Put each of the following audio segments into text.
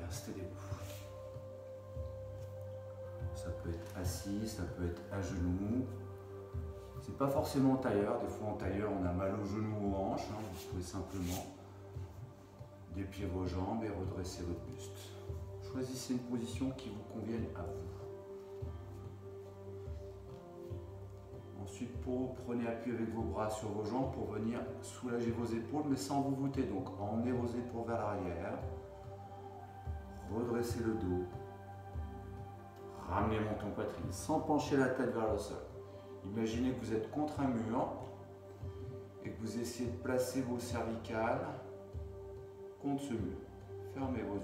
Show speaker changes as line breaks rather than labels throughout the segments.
restez debout. Ça peut être assis, ça peut être à genoux. C'est pas forcément en tailleur. Des fois en tailleur on a mal aux genoux ou aux hanches. Vous pouvez simplement déplier vos jambes et redresser votre buste. Choisissez une position qui vous convienne à vous. Ensuite, prenez appui avec vos bras sur vos jambes pour venir soulager vos épaules, mais sans vous voûter. Donc, emmenez vos épaules vers l'arrière. Redressez le dos. Ramenez le menton poitrine sans pencher la tête vers le sol. Imaginez que vous êtes contre un mur et que vous essayez de placer vos cervicales contre ce mur. Fermez vos yeux.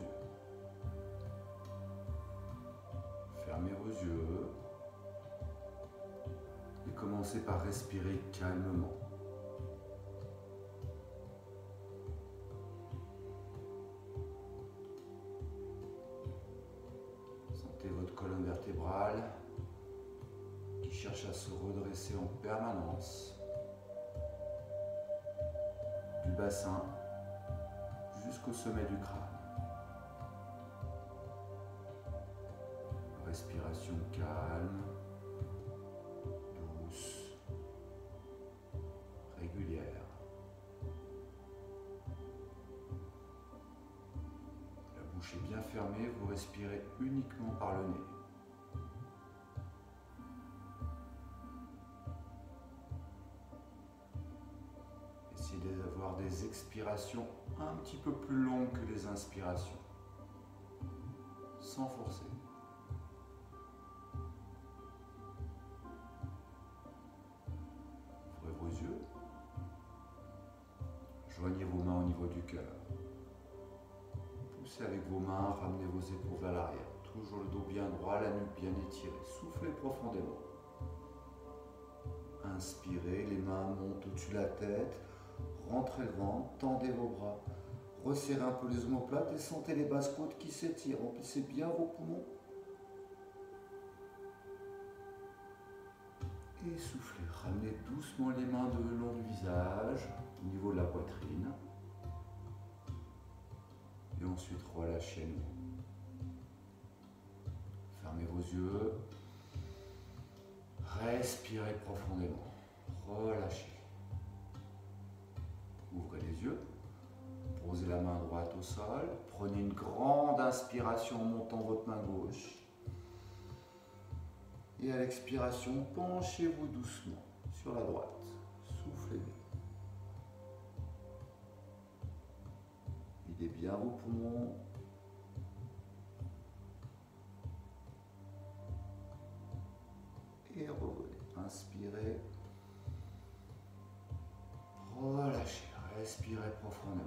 Fermez vos yeux. Et commencez par respirer calmement. Sentez votre colonne vertébrale qui cherche à se redresser en permanence. Du bassin jusqu'au sommet du crâne. Respiration calme, douce, régulière. La bouche est bien fermée, vous respirez uniquement par le nez. Essayez d'avoir des expirations un petit peu plus longues que les inspirations, sans forcer. Joignez vos mains au niveau du cœur. Poussez avec vos mains, ramenez vos épaules vers l'arrière. Toujours le dos bien droit, la nuque bien étirée. Soufflez profondément. Inspirez, les mains montent au-dessus de la tête. Rentrez le ventre, tendez vos bras. Resserrez un peu les omoplates et sentez les basses côtes qui s'étirent. Remplissez bien vos poumons. Et soufflez. Ramenez doucement les mains le long du visage, au niveau de la poitrine. Et ensuite relâchez à nouveau. Fermez vos yeux. Respirez profondément. Relâchez. Ouvrez les yeux. Posez la main droite au sol. Prenez une grande inspiration en montant votre main gauche. Et à l'expiration, penchez-vous doucement sur la droite. Soufflez bien. Videz bien vos poumons. Et revenez. Inspirez. Relâchez. Respirez profondément.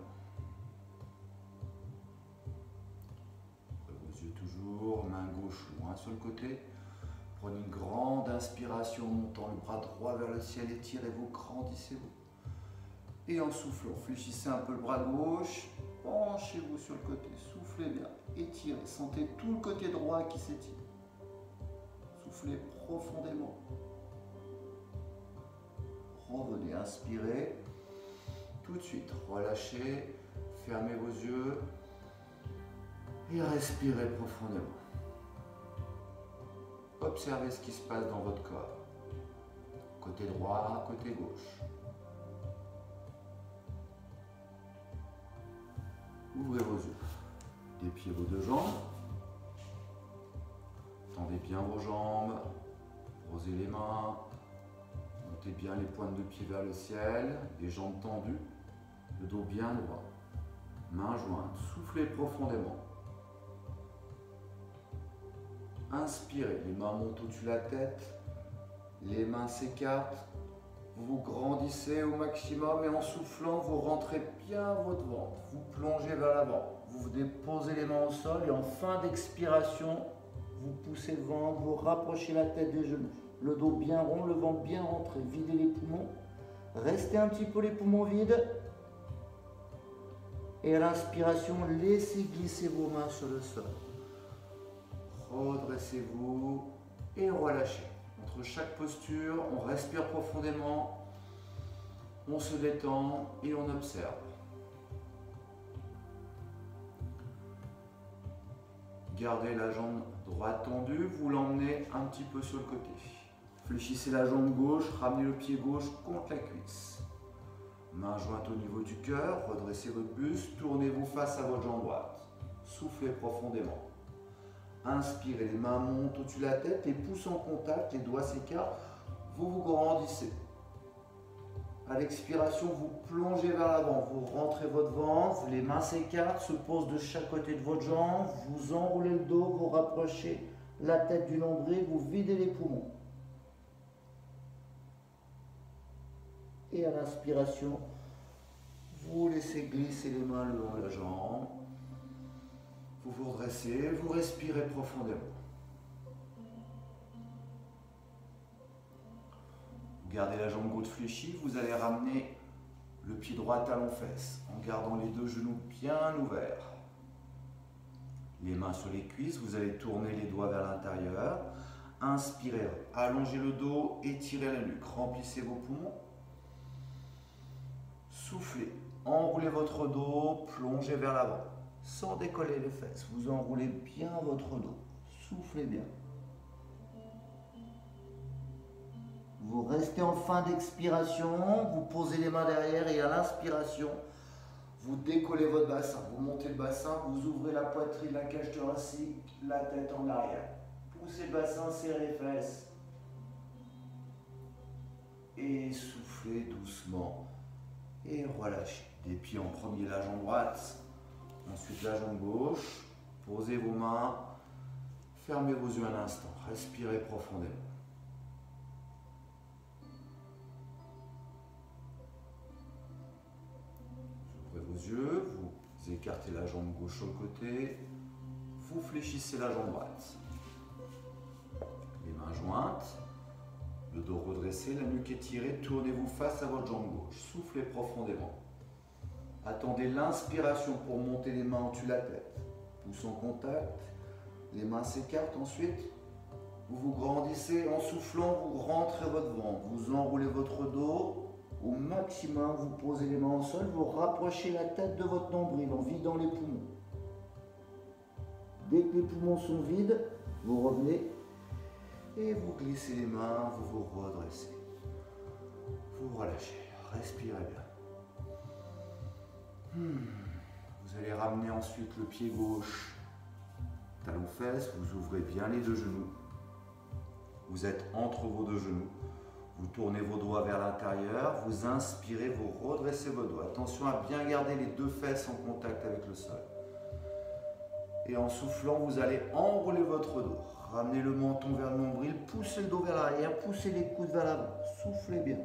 Ouvrez vos yeux toujours. Main gauche loin sur le côté. Prenez une grande inspiration en montant le bras droit vers le ciel. Étirez-vous, grandissez-vous. Et en soufflant, fléchissez un peu le bras gauche. Penchez-vous sur le côté. Soufflez bien. Étirez. Sentez tout le côté droit qui s'étire. Soufflez profondément. Revenez, inspirez. Tout de suite, relâchez. Fermez vos yeux. Et respirez profondément. Observez ce qui se passe dans votre corps. Côté droit, côté gauche. Ouvrez vos yeux. Dépliez vos deux jambes. Tendez bien vos jambes. Posez les mains. Montez bien les pointes de pied vers le ciel. Les jambes tendues. Le dos bien droit. Mains jointes. Soufflez profondément. Inspirez, les mains montent au-dessus de la tête, les mains s'écartent, vous grandissez au maximum et en soufflant, vous rentrez bien votre ventre, vous plongez vers l'avant, vous déposez les mains au sol et en fin d'expiration, vous poussez le ventre, vous rapprochez la tête des genoux, le dos bien rond, le ventre bien rentré, videz les poumons, restez un petit peu les poumons vides et à l'inspiration, laissez glisser vos mains sur le sol. Redressez-vous et relâchez. Entre chaque posture, on respire profondément, on se détend et on observe. Gardez la jambe droite tendue, vous l'emmenez un petit peu sur le côté. Fléchissez la jambe gauche, ramenez le pied gauche contre la cuisse. Main jointe au niveau du cœur, redressez votre buste, tournez-vous face à votre jambe droite. Soufflez profondément. Inspirez, les mains montent au-dessus de la tête, les pouces en contact, les doigts s'écartent, vous vous grandissez. À l'expiration, vous plongez vers l'avant, vous rentrez votre ventre, les mains s'écartent, se posent de chaque côté de votre jambe, vous enroulez le dos, vous rapprochez la tête du nombril, vous videz les poumons. Et à l'inspiration, vous laissez glisser les mains le long de la jambe. Vous vous redressez, vous respirez profondément. Vous gardez la jambe gauche fléchie, vous allez ramener le pied droit talon-fesse en gardant les deux genoux bien ouverts. Les mains sur les cuisses, vous allez tourner les doigts vers l'intérieur. Inspirez, allongez le dos, étirez la nuque, remplissez vos poumons. Soufflez, enroulez votre dos, plongez vers l'avant, sans décoller les fesses. Vous enroulez bien votre dos, soufflez bien. Vous restez en fin d'expiration, vous posez les mains derrière et à l'inspiration, vous décollez votre bassin. Vous montez le bassin, vous ouvrez la poitrine, la cage thoracique, la tête en arrière. Poussez le bassin, serrez les fesses. Et soufflez doucement. Et relâchez. Des pieds en premier, la jambe droite, ensuite la jambe gauche. Posez vos mains, fermez vos yeux un instant, respirez profondément. Ouvrez vos yeux, vous écartez la jambe gauche au côté, vous fléchissez la jambe droite. Les mains jointes. Le dos redressé, la nuque étirée, tournez-vous face à votre jambe gauche. Soufflez profondément. Attendez l'inspiration pour monter les mains au-dessus de la tête. Pouces en contact, les mains s'écartent. Ensuite, vous vous grandissez en soufflant, vous rentrez votre ventre. Vous enroulez votre dos au maximum, vous posez les mains au sol, vous rapprochez la tête de votre nombril en vidant les poumons. Dès que les poumons sont vides, vous revenez. Et vous glissez les mains, vous vous redressez. Vous relâchez, respirez bien. Vous allez ramener ensuite le pied gauche, talon-fesse, vous ouvrez bien les deux genoux. Vous êtes entre vos deux genoux. Vous tournez vos doigts vers l'intérieur, vous inspirez, vous redressez vos doigts. Attention à bien garder les deux fesses en contact avec le sol. Et en soufflant, vous allez enrouler votre dos. Ramenez le menton vers le nombril, poussez le dos vers l'arrière, poussez les coudes vers l'avant. Soufflez bien.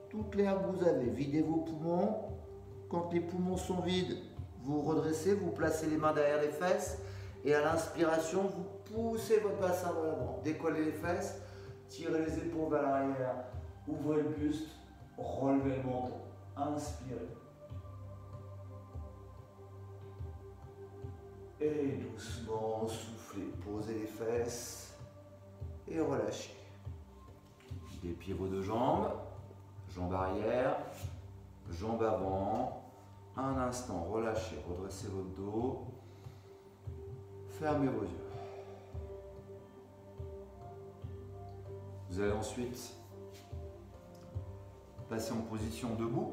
Toute l'air que vous avez, videz vos poumons. Quand les poumons sont vides, vous redressez, vous placez les mains derrière les fesses. Et à l'inspiration, vous poussez votre bassin vers l'avant. Décollez les fesses, tirez les épaules vers l'arrière, ouvrez le buste, relevez le menton. Inspirez. Et doucement, soufflez, posez les fesses et relâchez. Dépliez vos deux jambes, jambes arrière, jambes avant. Un instant, relâchez, redressez votre dos. Fermez vos yeux. Vous allez ensuite passer en position debout.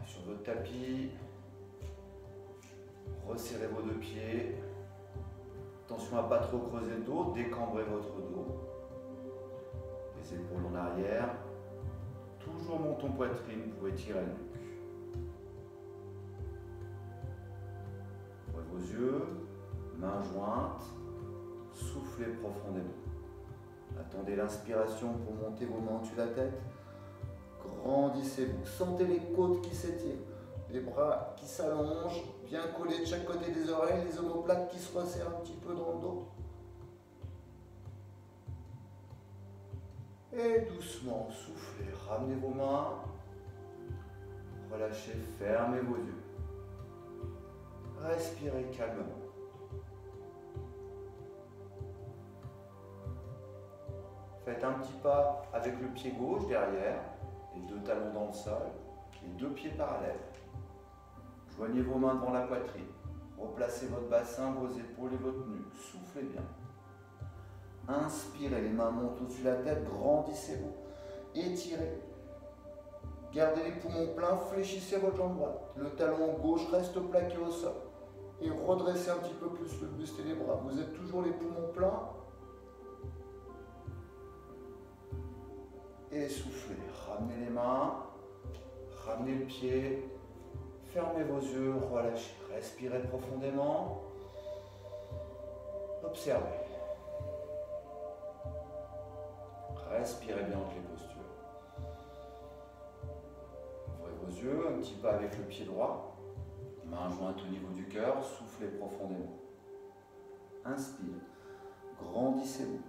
Sur votre tapis, resserrez vos deux pieds. Attention à ne pas trop creuser le dos, décambrez votre dos. Les épaules en arrière. Toujours menton poitrine, vous pouvez tirer la nuque. Ouvrez vos yeux, mains jointes, soufflez profondément. Attendez l'inspiration pour monter vos mains au-dessus de la tête. Grandissez-vous, sentez les côtes qui s'étirent, les bras qui s'allongent, bien collés de chaque côté des oreilles, les omoplates qui se resserrent un petit peu dans le dos. Et doucement, soufflez, ramenez vos mains, relâchez, fermez vos yeux. Respirez calmement. Faites un petit pas avec le pied gauche derrière, les deux talons dans le sol, les deux pieds parallèles. Joignez vos mains devant la poitrine. Replacez votre bassin, vos épaules et votre nuque. Soufflez bien. Inspirez, les mains montent au-dessus de la tête, grandissez-vous. Étirez. Gardez les poumons pleins, fléchissez votre jambe droite. Le talon gauche reste plaqué au sol. Et redressez un petit peu plus le buste et les bras. Vous êtes toujours les poumons pleins. Et soufflez. Ramenez les mains. Ramenez le pied. Fermez vos yeux, relâchez. Respirez profondément. Observez. Respirez bien entre les postures. Ouvrez vos yeux, un petit pas avec le pied droit. Main jointe au niveau du cœur, soufflez profondément. Inspire. Grandissez-vous.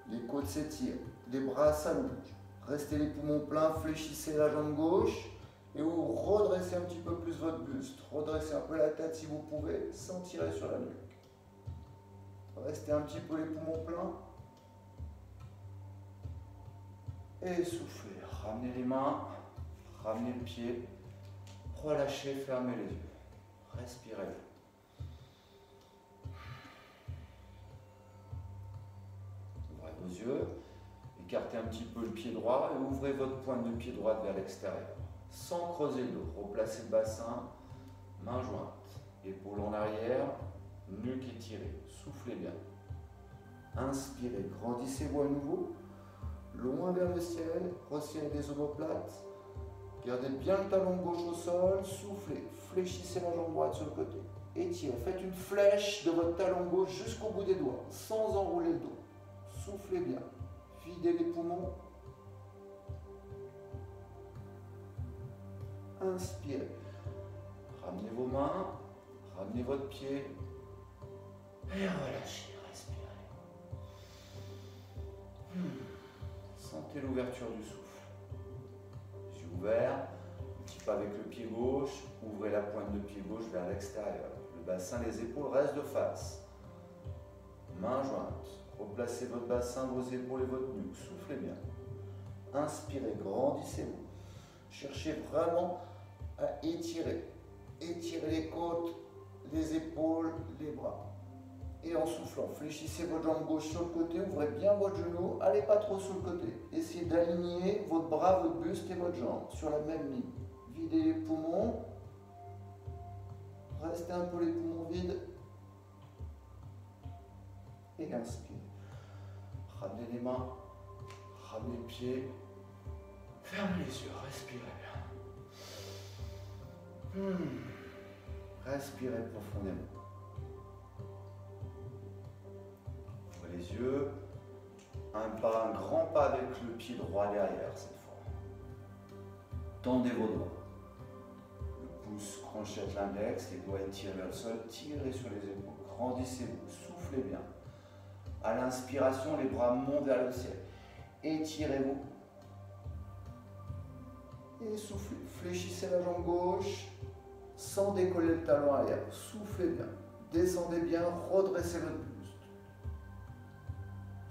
Les côtes s'étirent, les bras s'allongent. Restez les poumons pleins, fléchissez la jambe gauche. Et vous redressez un petit peu plus votre buste. Redressez un peu la tête si vous pouvez, sans tirer sur la nuque. Restez un petit peu les poumons pleins. Et soufflez. Ramenez les mains, ramenez le pied. Relâchez, fermez les yeux. Respirez. Ouvrez vos yeux. Écartez un petit peu le pied droit et ouvrez votre pointe de pied droite vers l'extérieur. Sans creuser le dos, replacez le bassin, main jointe, épaules en arrière, nuque étirée, soufflez bien. Inspirez, grandissez-vous à nouveau, loin vers le ciel, resserrez les omoplates, gardez bien le talon gauche au sol, soufflez, fléchissez la jambe droite sur le côté, étirez, faites une flèche de votre talon gauche jusqu'au bout des doigts, sans enrouler le dos, soufflez bien, videz les poumons. Inspirez. Ramenez vos mains, ramenez votre pied et relâchez, respirez. Sentez l'ouverture du souffle. Les yeux ouverts, un petit pas avec le pied gauche, ouvrez la pointe de pied gauche vers l'extérieur. Le bassin, les épaules restent de face. Main jointe. Replacez votre bassin, vos épaules et votre nuque. Soufflez bien. Inspirez, grandissez-vous. Cherchez vraiment à étirer. Étirez les côtes, les épaules, les bras. Et en soufflant, fléchissez votre jambe gauche sur le côté, ouvrez bien votre genou, allez pas trop sur le côté. Essayez d'aligner votre bras, votre buste et votre jambe sur la même ligne. Videz les poumons. Restez un peu les poumons vides. Et inspirez. Ramenez les mains, ramenez le pied. Fermez les yeux, respirez bien. Respirez profondément. Ouvrez les yeux. Un pas, un grand pas avec le pied droit derrière cette fois. Tendez vos doigts. Le pouce crochette l'index, les doigts étirés vers le sol, tirez sur les épaules. Grandissez-vous, soufflez bien. À l'inspiration, les bras montent vers le ciel. Étirez-vous. Et soufflez. Fléchissez la jambe gauche sans décoller le talon arrière. Soufflez bien. Descendez bien, redressez votre buste.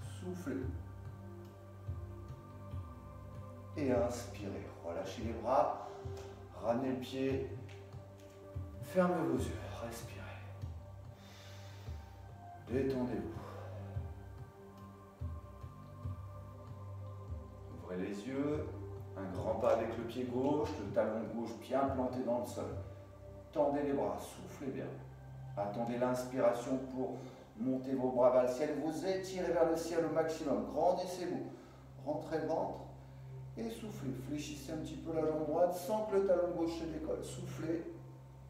Soufflez. Et inspirez. Relâchez les bras. Ramenez le pied. Fermez vos yeux. Respirez. Détendez-vous. Ouvrez les yeux. Un grand pas avec le pied gauche, le talon gauche bien planté dans le sol. Tendez les bras, soufflez bien. Attendez l'inspiration pour monter vos bras vers le ciel. Vous étirez vers le ciel au maximum. Grandissez-vous. Rentrez le ventre et soufflez. Fléchissez un petit peu la jambe droite sans que le talon gauche se décolle. Soufflez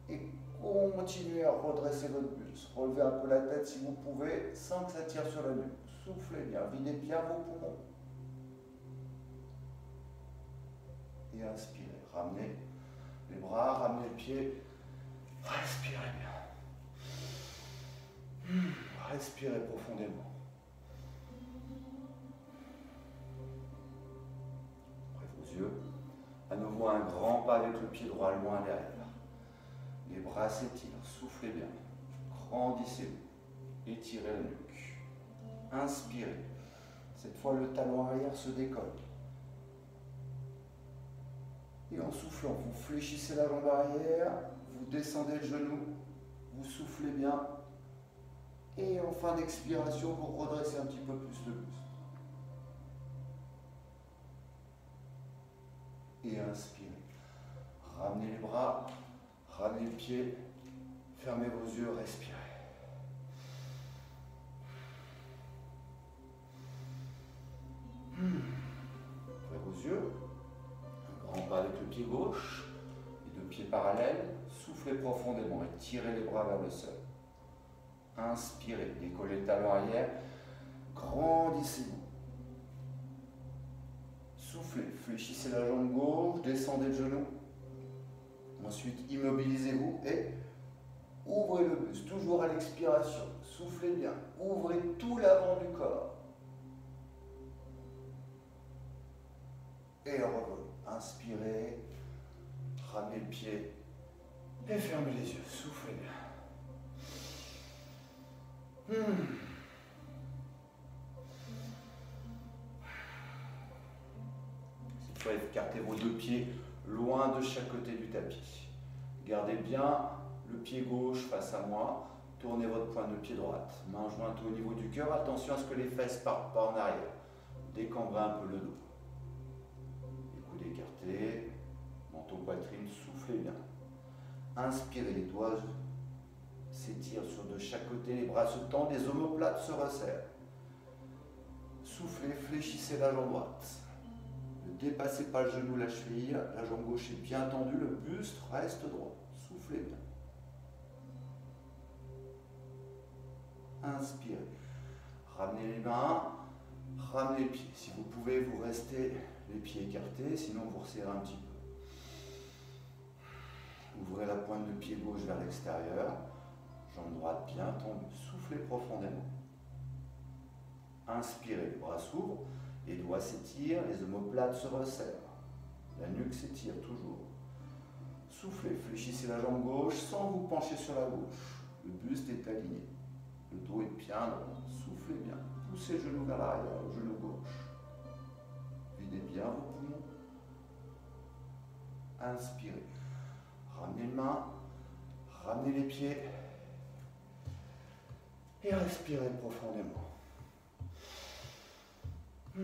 et continuez à redresser votre buste. Relevez un peu la tête si vous pouvez sans que ça tire sur la nuque. Soufflez bien. Videz bien vos poumons. Et inspirez, ramenez les bras, ramenez le pied, respirez bien. Respirez profondément. Ouvrez vos yeux. À nouveau un grand pas avec le pied droit loin derrière. Les bras s'étirent, soufflez bien. Grandissez-vous. Étirez la nuque. Inspirez. Cette fois le talon arrière se décolle. Et en soufflant, vous fléchissez la jambe arrière, vous descendez le genou, vous soufflez bien. Et en fin d'expiration, vous redressez un petit peu plus le buste. Et inspirez. Ramenez les bras, ramenez le pied, fermez vos yeux, respirez. Ouvrez vos yeux. Un grand pas avec le pied gauche, les deux pieds parallèles. Soufflez profondément et tirez les bras vers le sol. Inspirez, décollez le talon arrière, grandissez-vous. Soufflez, fléchissez la jambe gauche, descendez le genou. Ensuite, immobilisez-vous et ouvrez le buste, toujours à l'expiration. Soufflez bien, ouvrez tout l'avant du corps. Et revenez. Inspirez, ramenez le pied et fermez les yeux. Soufflez bien. Cette fois, écartez vos deux pieds loin de chaque côté du tapis. Gardez bien le pied gauche face à moi. Tournez votre pointe de pied droite. Main jointe au niveau du cœur. Attention à ce que les fesses ne partent pas en arrière. Décambrez un peu le dos. Les coudes écartés. Menton, poitrine. Soufflez bien. Inspirez, les doigts s'étirent sur de chaque côté. Les bras se tendent. Les omoplates se resserrent. Soufflez, fléchissez la jambe droite. Ne dépassez pas le genou, la cheville. La jambe gauche est bien tendue. Le buste reste droit. Soufflez bien. Inspirez. Ramenez les mains. Ramenez les pieds. Si vous pouvez, vous restez les pieds écartés. Sinon, vous resserrez un petit peu. Ouvrez la pointe de pied gauche vers l'extérieur. Jambe droite bien tendue. Soufflez profondément. Inspirez, les bras s'ouvrent. Les doigts s'étirent, les omoplates se resserrent. La nuque s'étire toujours. Soufflez, fléchissez la jambe gauche sans vous pencher sur la gauche. Le buste est aligné. Le dos est bien droit. Soufflez bien. Poussez le genou vers l'arrière, le genou gauche. Videz bien vos poumons. Inspirez. Ramenez les mains. Ramenez les pieds. Et respirez profondément. Vous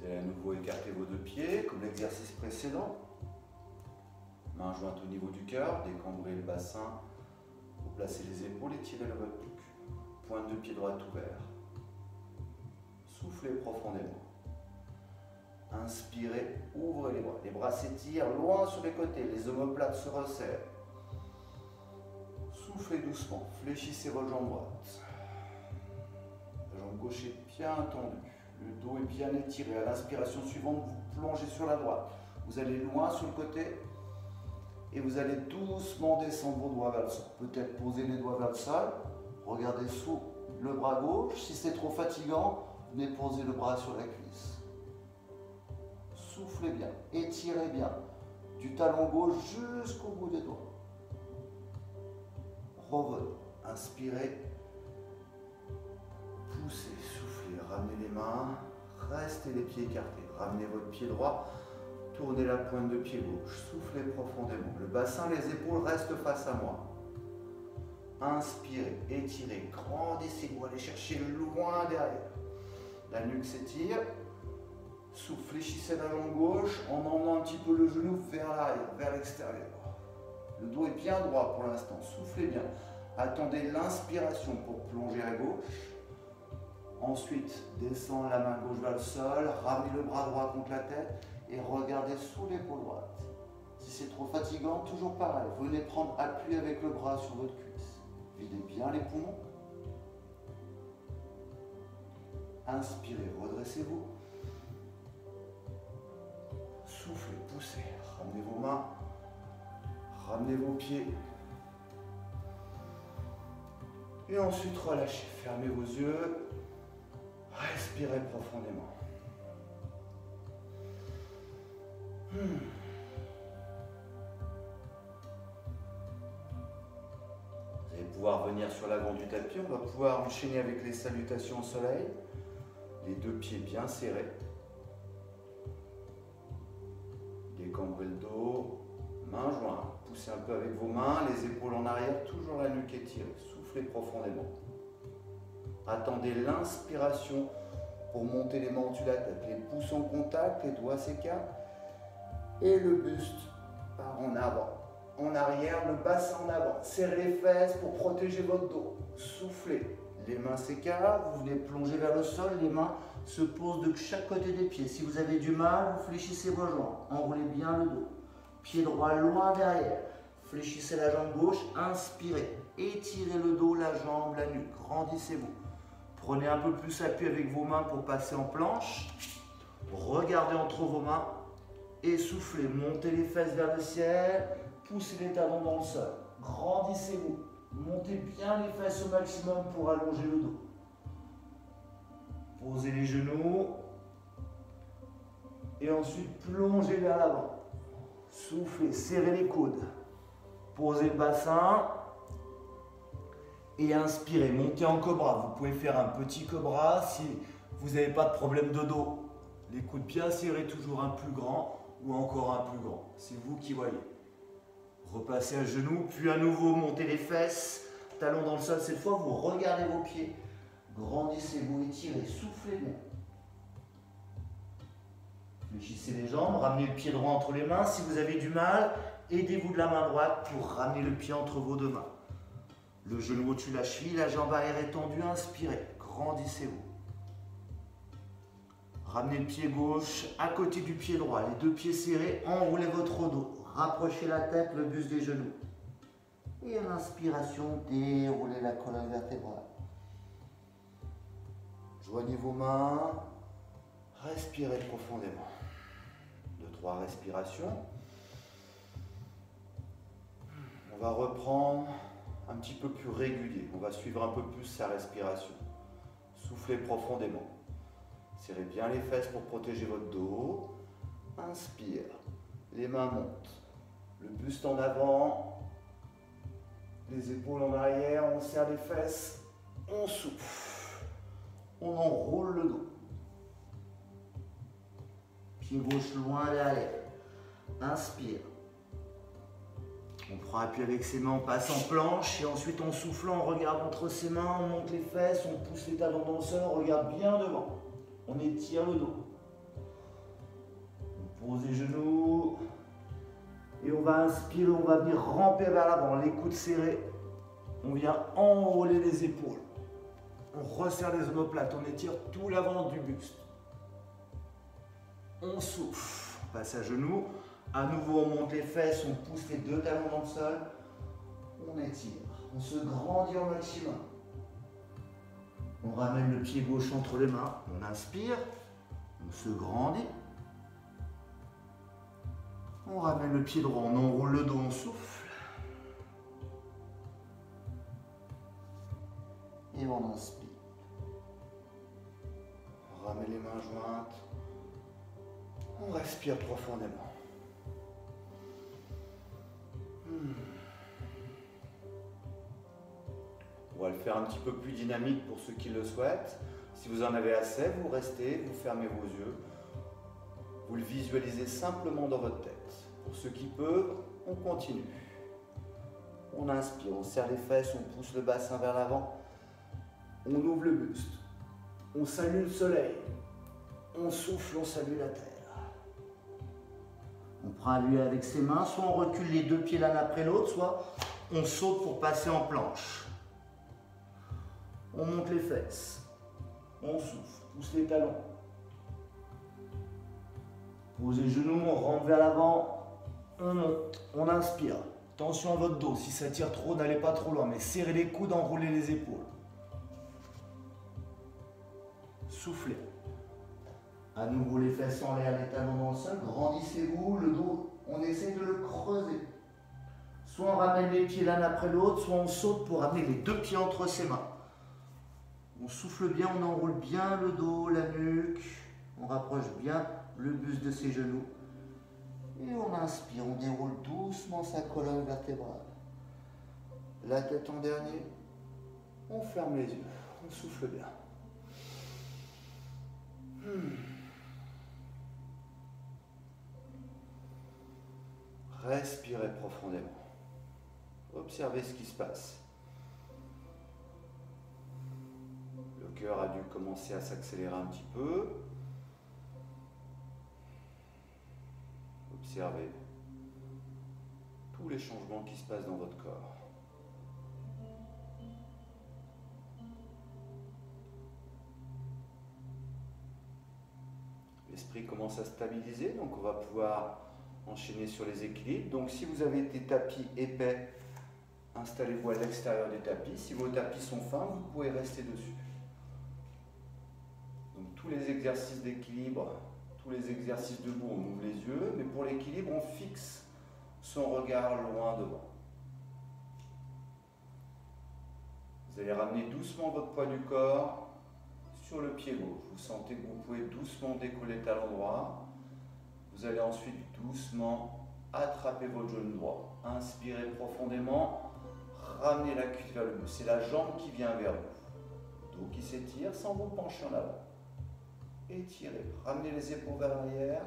allez à nouveau écarter vos deux pieds, comme l'exercice précédent. Main jointe au niveau du cœur, décambrez le bassin, vous placez les épaules et tirez le votre nuque. Pointe de pied droite ouvert. Soufflez profondément. Inspirez, ouvrez les bras. Les bras s'étirent loin sur les côtés, les omoplates se resserrent. Soufflez doucement, fléchissez votre jambe droite. La jambe gauche est bien tendue, le dos est bien étiré. À l'inspiration suivante, vous plongez sur la droite. Vous allez loin sur le côté et vous allez doucement descendre vos doigts vers le sol. Peut-être poser les doigts vers le sol, regardez sous le bras gauche. Si c'est trop fatigant, venez poser le bras sur la cuisse. Soufflez bien, étirez bien, du talon gauche jusqu'au bout des doigts. Revenez, inspirez, poussez, soufflez, ramenez les mains, restez les pieds écartés, ramenez votre pied droit, tournez la pointe de pied gauche, soufflez profondément. Le bassin, les épaules restent face à moi. Inspirez, étirez, grandissez-vous, allez chercher loin derrière. La nuque s'étire. Soufflez, fléchissez la jambe gauche en emmenant un petit peu le genou vers l'arrière, vers l'extérieur. Le dos est bien droit pour l'instant. Soufflez bien. Attendez l'inspiration pour plonger à gauche. Ensuite, descendre la main gauche vers le sol, ramenez le bras droit contre la tête et regardez sous l'épaule droite. Si c'est trop fatigant, toujours pareil. Venez prendre appui avec le bras sur votre cuisse. Videz bien les poumons. Inspirez, redressez-vous. Soufflez, poussez, ramenez vos mains, ramenez vos pieds. Et ensuite relâchez, fermez vos yeux, respirez profondément. pouvoir venir sur l'avant du tapis. On va pouvoir enchaîner avec les salutations au soleil. Les deux pieds bien serrés. Décambrez le dos, mains jointes. Poussez un peu avec vos mains, les épaules en arrière, toujours la nuque étirée. Soufflez profondément. Attendez l'inspiration pour monter les mains au-dessus de la tête. Les pouces en contact, les doigts s'écartent. Et le buste part en avant. En arrière, le bassin en avant. Serrez les fesses pour protéger votre dos. Soufflez. Les mains s'écartent, vous venez plonger vers le sol, les mains se posent de chaque côté des pieds. Si vous avez du mal, vous fléchissez vos jambes. Enroulez bien le dos. Pied droit loin derrière. Fléchissez la jambe gauche, inspirez. Étirez le dos, la jambe, la nuque. Grandissez-vous. Prenez un peu plus appui avec vos mains pour passer en planche. Regardez entre vos mains et soufflez. Montez les fesses vers le ciel. Poussez les talons dans le sol. Grandissez-vous. Montez bien les fesses au maximum pour allonger le dos. Posez les genoux. Et ensuite, plongez vers l'avant. Soufflez, serrez les coudes. Posez le bassin. Et inspirez, montez en cobra. Vous pouvez faire un petit cobra si vous n'avez pas de problème de dos. Les coudes bien serrés, toujours un plus grand ou encore un plus grand. C'est vous qui voyez. Repassez à genoux, puis à nouveau montez les fesses, talons dans le sol. Cette fois, vous regardez vos pieds. Grandissez-vous, étirez, soufflez bien. Fléchissez les jambes, ramenez le pied droit entre les mains. Si vous avez du mal, aidez-vous de la main droite pour ramener le pied entre vos deux mains. Le genou au-dessus de la cheville, la jambe arrière étendue, inspirez, grandissez-vous. Ramenez le pied gauche à côté du pied droit, les deux pieds serrés, enroulez votre dos. Rapprochez la tête, le buste des genoux. Et à l'inspiration, déroulez la colonne vertébrale. Joignez vos mains, respirez profondément. 2-3 respirations. On va reprendre un petit peu plus régulier. On va suivre un peu plus sa respiration. Soufflez profondément. Serrez bien les fesses pour protéger votre dos. Inspire. Les mains montent. Le buste en avant. Les épaules en arrière. On serre les fesses. On souffle. On enroule le dos. Pied gauche loin derrière. Inspire. On prend appui avec ses mains, on passe en planche et ensuite en soufflant, on regarde entre ses mains, on monte les fesses, on pousse les talons dans le sol, on regarde bien devant. On étire le dos. On pose les genoux et on va inspirer, on va venir ramper vers l'avant, les coudes serrés. On vient enrouler les épaules. On resserre les omoplates, on étire tout l'avant du buste. On souffle, on passe à genoux. À nouveau, on monte les fesses, on pousse les deux talons dans le sol. On étire, on se grandit au maximum. On ramène le pied gauche entre les mains. On inspire, on se grandit. On ramène le pied droit, on enroule le dos, on souffle. Et on inspire. On ramène les mains jointes. On respire profondément. On va le faire un petit peu plus dynamique pour ceux qui le souhaitent. Si vous en avez assez, vous restez, vous fermez vos yeux. Vous le visualisez simplement dans votre tête. Pour ceux qui peuvent, on continue. On inspire, on serre les fesses, on pousse le bassin vers l'avant. On ouvre le buste. On salue le soleil. On souffle, on salue la terre. On prend à lui avec ses mains, soit on recule les deux pieds l'un après l'autre, soit on saute pour passer en planche. On monte les fesses. On souffle, pousse les talons. Posez les genoux, on rentre vers l'avant. On monte, on inspire. Tension à votre dos, si ça tire trop, n'allez pas trop loin, mais serrez les coudes, enroulez les épaules. Soufflez. À nouveau les fesses en l'air, les talons dans le sol, grandissez-vous, le dos, on essaie de le creuser. Soit on ramène les pieds l'un après l'autre, soit on saute pour ramener les deux pieds entre ses mains. On souffle bien, on enroule bien le dos, la nuque, on rapproche bien le buste de ses genoux. Et on inspire, on déroule doucement sa colonne vertébrale. La tête en dernier. On ferme les yeux. On souffle bien. Respirez profondément. Observez ce qui se passe. Le cœur a dû commencer à s'accélérer un petit peu. Observez tous les changements qui se passent dans votre corps. L'esprit commence à stabiliser, donc on va pouvoir enchaîner sur les équilibres. Donc si vous avez des tapis épais, installez-vous à l'extérieur des tapis. Si vos tapis sont fins, vous pouvez rester dessus. Donc tous les exercices d'équilibre, tous les exercices debout, on ouvre les yeux, mais pour l'équilibre, on fixe son regard loin devant. Vous allez ramener doucement votre poids du corps sur le pied gauche. Vous sentez que vous pouvez doucement décoller le talon droit. Vous allez ensuite doucement attraper votre genou droit. Inspirez profondément, ramenez la cuisse vers le bout. C'est la jambe qui vient vers vous. Dos qui s'étire sans vous pencher en avant. Étirez, ramenez les épaules vers l'arrière.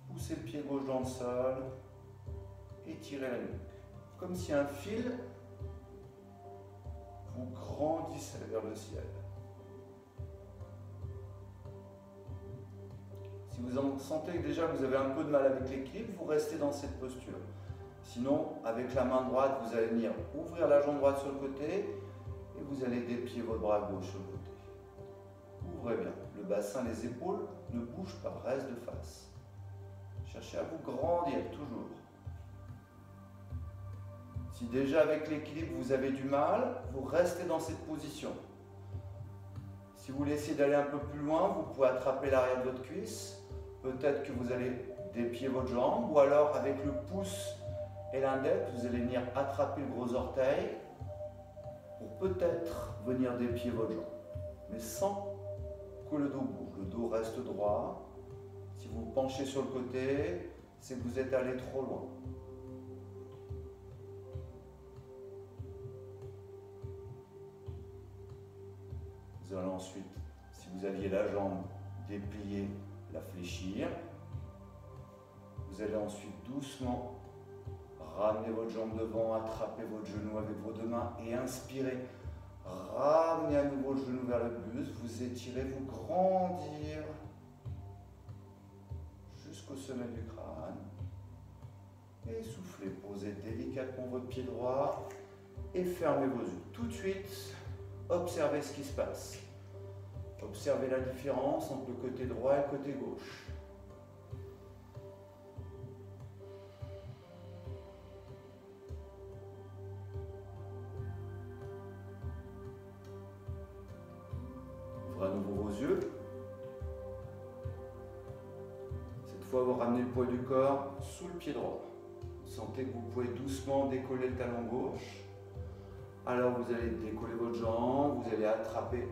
Poussez le pied gauche dans le sol. Étirez la nuque. Comme si un fil vous grandissait vers le ciel. Si vous en sentez que déjà vous avez un peu de mal avec l'équilibre, vous restez dans cette posture. Sinon, avec la main droite, vous allez venir ouvrir la jambe droite sur le côté et vous allez déplier votre bras gauche sur le côté. Ouvrez bien. Le bassin, les épaules ne bougent pas, restent de face. Cherchez à vous grandir toujours. Si déjà avec l'équilibre vous avez du mal, vous restez dans cette position. Si vous laissez d'aller un peu plus loin, vous pouvez attraper l'arrière de votre cuisse. Peut-être que vous allez déplier votre jambe ou alors avec le pouce et l'index, vous allez venir attraper le gros orteil pour peut-être venir déplier votre jambe. Mais sans que le dos bouge. Le dos reste droit. Si vous penchez sur le côté, c'est que vous êtes allé trop loin. Vous allez ensuite, si vous aviez la jambe dépliée, la fléchir. Vous allez ensuite doucement ramener votre jambe devant, attraper votre genou avec vos deux mains et inspirez. Ramenez à nouveau le genou vers le buste, vous étirez, vous grandir jusqu'au sommet du crâne. Et soufflez, posez délicatement votre pied droit et fermez vos yeux. Tout de suite, observez ce qui se passe. Observez la différence entre le côté droit et le côté gauche. Ouvrez à nouveau vos yeux. Cette fois, vous ramenez le poids du corps sous le pied droit. Sentez que vous pouvez doucement décoller le talon gauche. Alors vous allez décoller votre jambe, vous allez attraper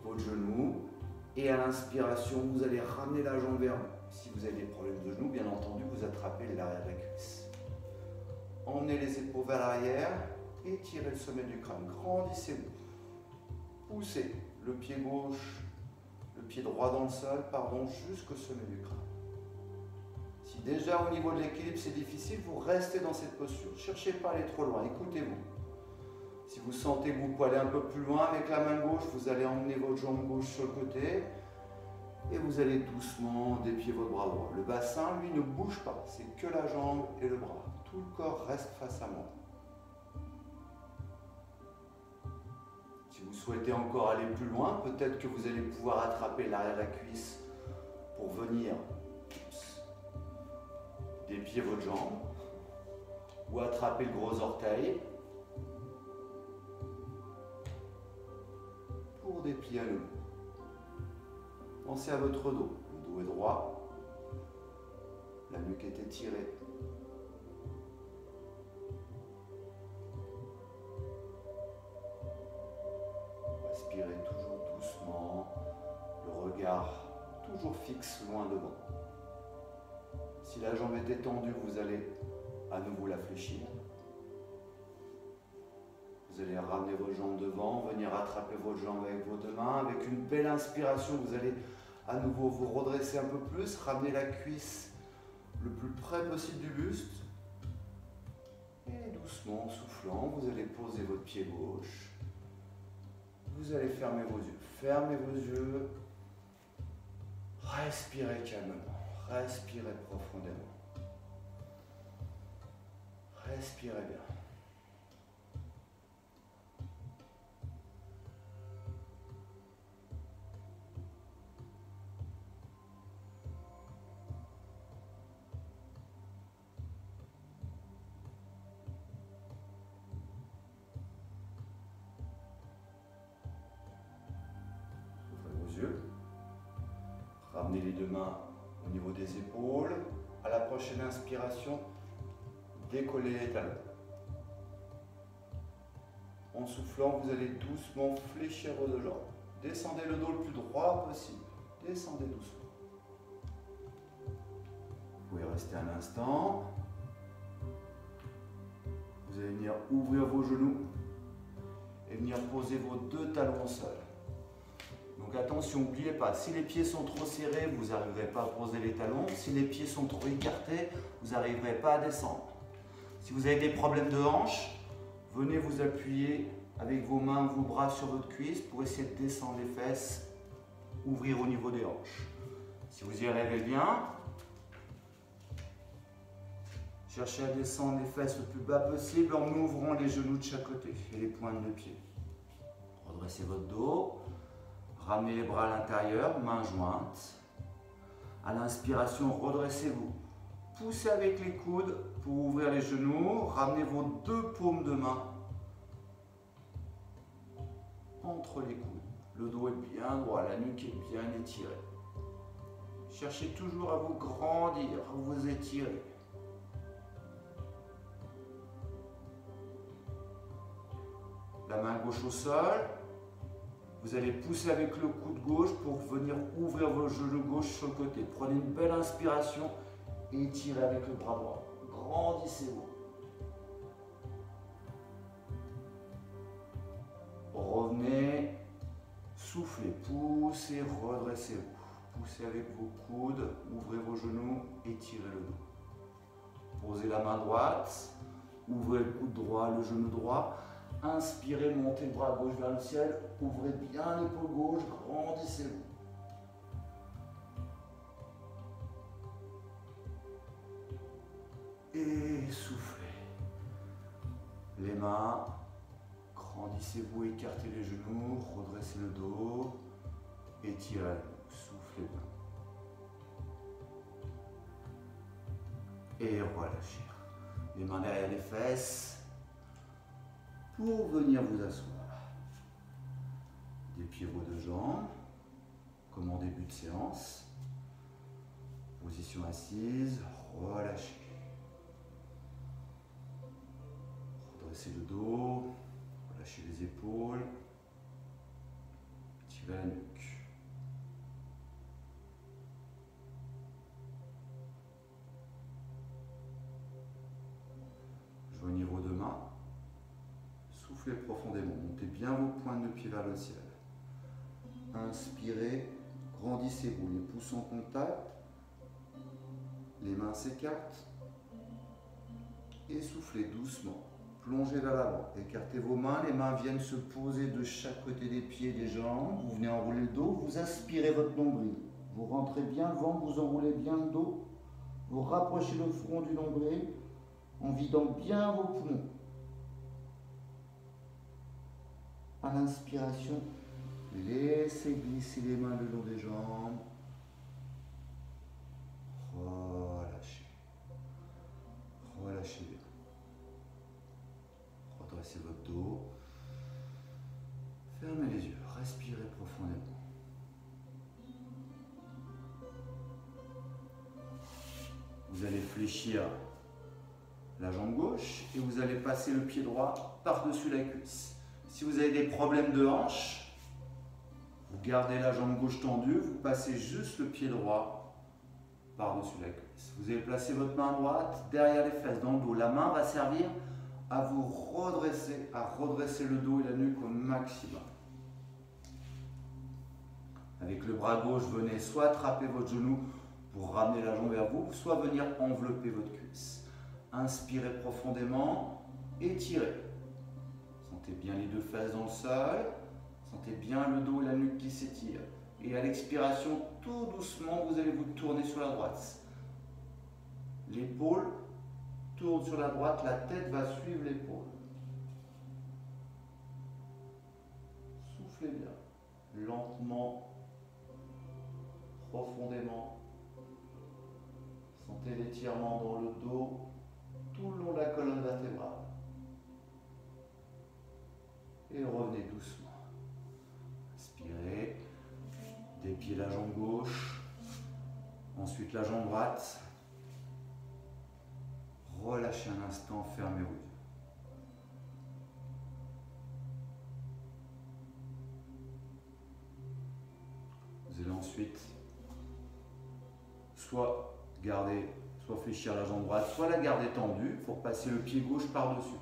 votre genou et à l'inspiration, vous allez ramener la jambe vers vous. Si vous avez des problèmes de genou, bien entendu, vous attrapez l'arrière de la cuisse. Emmenez les épaules vers l'arrière, étirez le sommet du crâne, grandissez-vous. Poussez le pied gauche, le pied droit dans le sol, jusqu'au sommet du crâne. Si déjà au niveau de l'équilibre c'est difficile, vous restez dans cette posture. Ne cherchez pas à aller trop loin, écoutez-vous. Si vous sentez que vous pouvez aller un peu plus loin avec la main gauche, vous allez emmener votre jambe gauche sur le côté et vous allez doucement déplier votre bras droit. Le bassin, lui, ne bouge pas, c'est que la jambe et le bras. Tout le corps reste face à moi. Si vous souhaitez encore aller plus loin, peut-être que vous allez pouvoir attraper l'arrière de la cuisse pour venir déplier votre jambe ou attraper le gros orteil pour déplier à nouveau. Pensez à votre dos. Le dos est droit, la nuque est étirée. Respirez toujours doucement, le regard toujours fixe loin devant. Si la jambe est étendue, vous allez à nouveau la fléchir. allez ramener vos jambes devant, venir attraper votre jambe avec vos deux mains. Avec une belle inspiration, vous allez à nouveau vous redresser un peu plus, ramener la cuisse le plus près possible du buste. Et doucement, en soufflant, vous allez poser votre pied gauche. Vous allez fermer vos yeux. Fermez vos yeux. Respirez calmement. Respirez profondément. Respirez bien. Ramenez les deux mains au niveau des épaules. À la prochaine inspiration, décollez les talons. En soufflant, vous allez doucement fléchir vos deux jambes. Descendez le dos le plus droit possible. Descendez doucement. Vous pouvez rester un instant. Vous allez venir ouvrir vos genoux et venir poser vos deux talons au sol. Donc attention, n'oubliez pas, si les pieds sont trop serrés, vous n'arriverez pas à poser les talons. Si les pieds sont trop écartés, vous n'arriverez pas à descendre. Si vous avez des problèmes de hanche, venez vous appuyer avec vos mains, vos bras sur votre cuisse pour essayer de descendre les fesses, ouvrir au niveau des hanches. Si vous y arrivez bien, cherchez à descendre les fesses le plus bas possible en ouvrant les genoux de chaque côté et les pointes de pied. Redressez votre dos. Ramenez les bras à l'intérieur, mains jointes. À l'inspiration, redressez-vous. Poussez avec les coudes pour ouvrir les genoux. Ramenez vos deux paumes de main entre les coudes. Le dos est bien droit, la nuque est bien étirée. Cherchez toujours à vous grandir, à vous étirer. La main gauche au sol. Vous allez pousser avec le coude gauche pour venir ouvrir vos genoux gauche sur le côté. Prenez une belle inspiration et étirez avec le bras droit. Grandissez-vous. Revenez, soufflez, poussez, redressez-vous. Poussez avec vos coudes, ouvrez vos genoux, étirez le dos. Posez la main droite, ouvrez le coude droit, le genou droit. Inspirez, montez le bras gauche vers le ciel, ouvrez bien l'épaule gauche, grandissez-vous. Et soufflez. Les mains, grandissez-vous, écartez les genoux, redressez le dos, étirez, soufflez bien. Et relâchez. Les mains derrière les fesses. Pour venir vous asseoir. Dépliez vos deux jambes, comme en début de séance. Position assise, relâchez. Redressez le dos, relâchez les épaules, tirez la nuque. Joignez vos deux mains. Soufflez profondément, montez bien vos pointes de pied vers le ciel. Inspirez, grandissez-vous, les pouces en contact, les mains s'écartent. Et soufflez doucement, plongez vers l'avant, écartez vos mains, les mains viennent se poser de chaque côté des pieds et des jambes. Vous venez enrouler le dos, vous aspirez votre nombril. Vous rentrez bien le ventre, vous enroulez bien le dos. Vous rapprochez le front du nombril en vidant bien vos poumons. À l'inspiration, laissez glisser les mains le long des jambes. Relâchez. Relâchez bien. Redressez votre dos. Fermez les yeux. Respirez profondément. Vous allez fléchir la jambe gauche et vous allez passer le pied droit par-dessus la cuisse. Si vous avez des problèmes de hanche, vous gardez la jambe gauche tendue, vous passez juste le pied droit par-dessus la cuisse. Vous allez placer votre main droite derrière les fesses, dans le dos. La main va servir à vous redresser, à redresser le dos et la nuque au maximum. Avec le bras gauche, venez soit attraper votre genou pour ramener la jambe vers vous, soit venir envelopper votre cuisse. Inspirez profondément, étirez. Sentez bien les deux fesses dans le sol, sentez bien le dos et la nuque qui s'étirent. Et à l'expiration, tout doucement, vous allez vous tourner sur la droite. L'épaule tourne sur la droite, la tête va suivre l'épaule. Soufflez bien, lentement, profondément. Sentez l'étirement dans le dos, tout le long de la colonne vertébrale. Et revenez doucement. Inspirez, dépiez la jambe gauche, ensuite la jambe droite. Relâchez un instant, fermez vos yeux. Vous allez ensuite soit fléchir la jambe droite, soit la garder tendue pour passer le pied gauche par-dessus.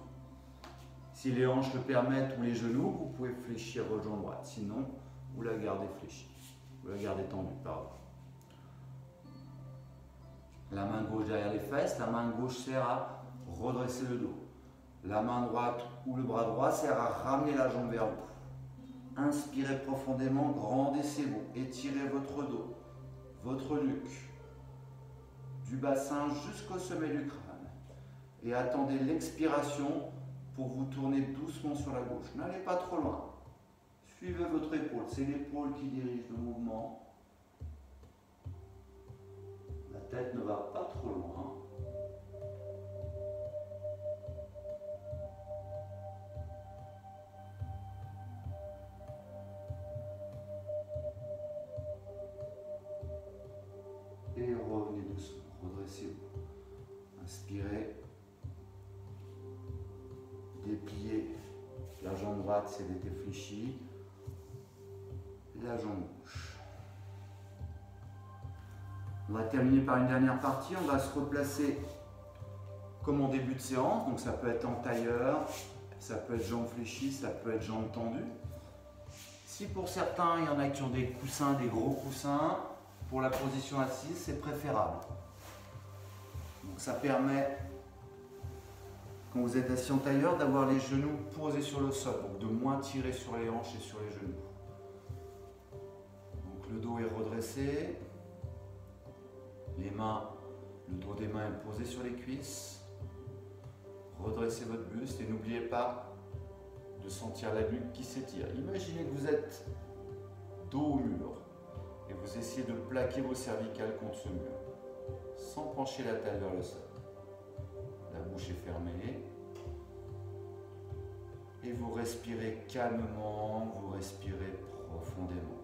Si les hanches le permettent ou les genoux, vous pouvez fléchir votre jambe droite. Sinon, vous la gardez fléchie. Vous la gardez tendue, pardon. La main gauche derrière les fesses, la main gauche sert à redresser le dos. La main droite ou le bras droit sert à ramener la jambe vers vous. Inspirez profondément, grandissez-vous, étirez votre dos, votre nuque, du bassin jusqu'au sommet du crâne. Et attendez l'expiration pour vous tourner doucement sur la gauche. N'allez pas trop loin. Suivez votre épaule, c'est l'épaule qui dirige le mouvement. La tête ne va pas trop loin. Et revenez doucement, redressez-vous. Inspirez. Dépliez la jambe droite si elle était fléchie. La jambe gauche. On va terminer par une dernière partie. On va se replacer comme en début de séance. Donc ça peut être en tailleur, ça peut être jambes fléchies, ça peut être jambes tendues. Si pour certains, il y en a qui ont des coussins, des gros coussins, pour la position assise, c'est préférable. Donc ça permet, quand vous êtes assis en tailleur, d'avoir les genoux posés sur le sol, donc de moins tirer sur les hanches et sur les genoux. Donc le dos est redressé, les mains, le dos des mains est posé sur les cuisses. Redressez votre buste et n'oubliez pas de sentir la nuque qui s'étire. Imaginez que vous êtes dos au mur et vous essayez de plaquer vos cervicales contre ce mur, sans pencher la tête vers le sol. La bouche est fermée. Et vous respirez calmement, vous respirez profondément.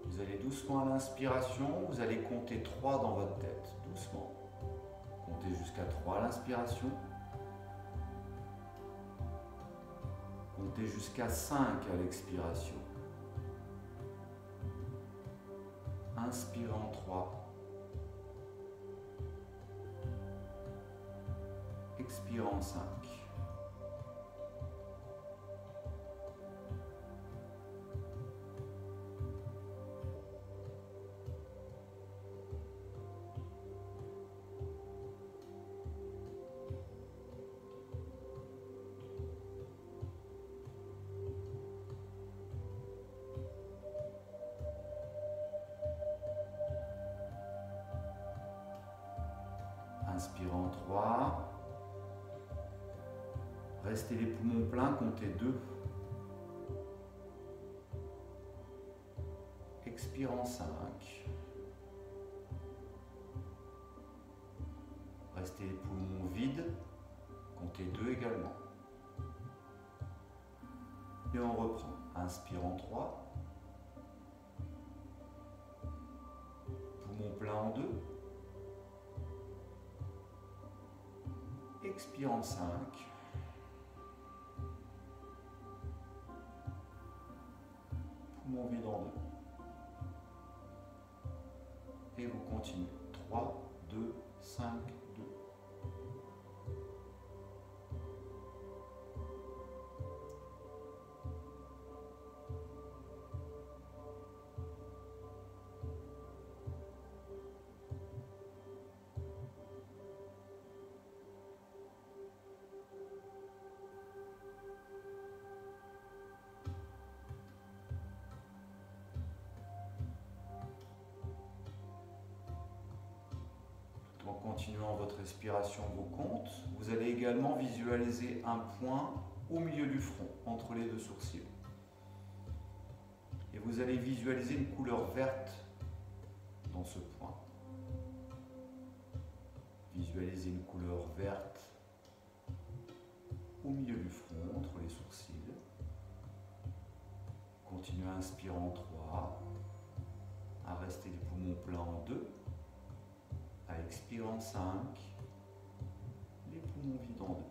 Vous allez doucement à l'inspiration, vous allez compter 3 dans votre tête, doucement. Comptez jusqu'à 3 à l'inspiration. Comptez jusqu'à 5 à l'expiration. Inspirez en 3. Expirez en 5. Inspirez en 3. Restez les poumons pleins, comptez 2. Expirez en 5. Restez les poumons vides, comptez 2 également. Et on reprend. Inspire en 3. Poumon plein en 2. Expire en 5. Poumon vide en 2. Et vous continuez. 3, 2, 5, 2. En continuant votre respiration, vos comptes, vous allez également visualiser un point au milieu du front, entre les deux sourcils. Et vous allez visualiser une couleur verte dans ce point. Visualisez une couleur verte au milieu du front, entre les sourcils. Continuez à inspirer en 3, à rester les poumons pleins en 2. À expirer en 5, les poumons vides en 2.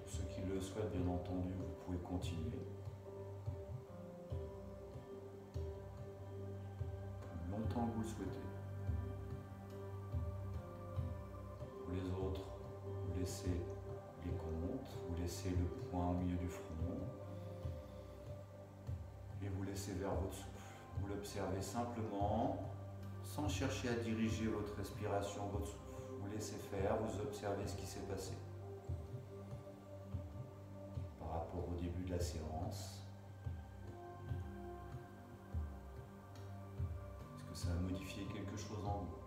Ceux qui le souhaitent, bien entendu, vous pouvez continuer. Plus longtemps que vous le souhaitez. Pour les autres, vous laissez les comptes, vous laissez le point au milieu du front et vous laissez vers votre souffle. Vous l'observez simplement, sans chercher à diriger votre respiration, votre souffle. Vous laissez faire, vous observez ce qui s'est passé par rapport au début de la séance. Est-ce que ça a modifié quelque chose en vous?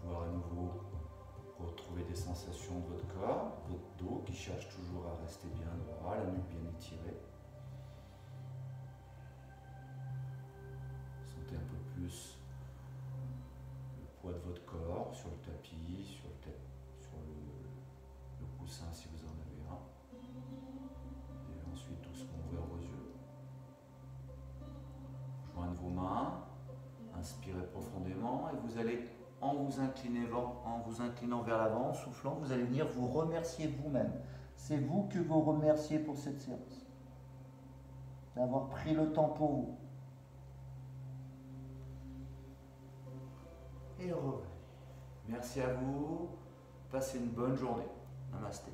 Pouvoir à nouveau retrouver des sensations de votre corps, votre dos qui cherche toujours à rester bien droit, la nuque bien étirée. Sentez un peu plus le poids de votre corps sur le tapis, sur le coussin si vous en avez un. Et ensuite doucement ouvrir vos yeux. Joignez vos mains, inspirez profondément et vous allez, en vous inclinant vers l'avant, en soufflant, vous allez venir vous remercier vous-même. C'est vous que vous remerciez pour cette séance, d'avoir pris le temps pour vous. Et revenez. Merci à vous. Passez une bonne journée. Namasté.